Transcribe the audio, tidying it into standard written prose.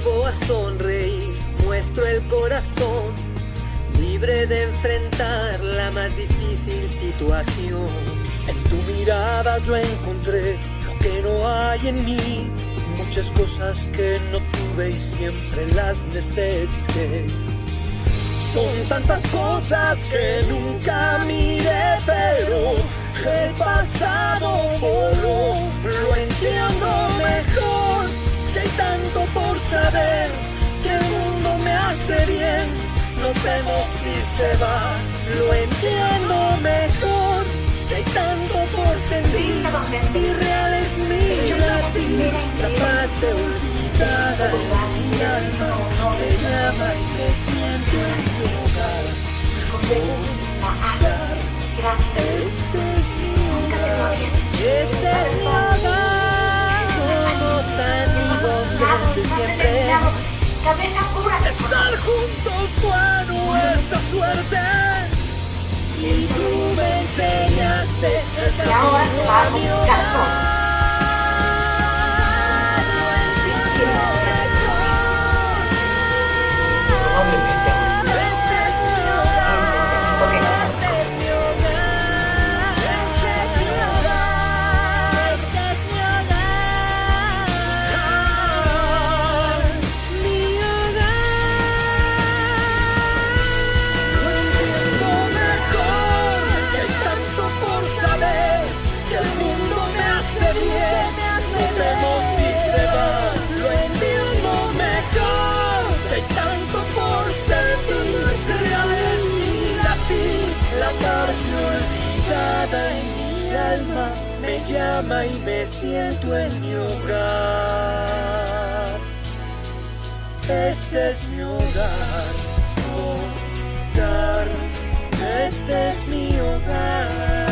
vuelvo a sonreír, muestro el corazón, libre de enfrentar la más difícil situación. En tu mirada yo encontré lo que no hay en mí, muchas cosas que no tuve y siempre las necesité. Son tantas cosas que nunca miré, pero el pasado voló. Lo entiendo mejor, que hay tanto por saber, que el mundo me hace bien, no temo si se va. Lo entiendo mejor, que hay tanto por sentir, irreal es mi latir, la parte olvidada en mi alma me llama y me siento en mi hogar. Este es mi hogar, este es mi hogar. Somos amigos desde siempre. Estar juntos fue nuestra suerte. Y tú me enseñaste el camino a mi hogar. En mi alma me llama y me siento en mi hogar. Este es mi hogar, hogar. Este es mi hogar.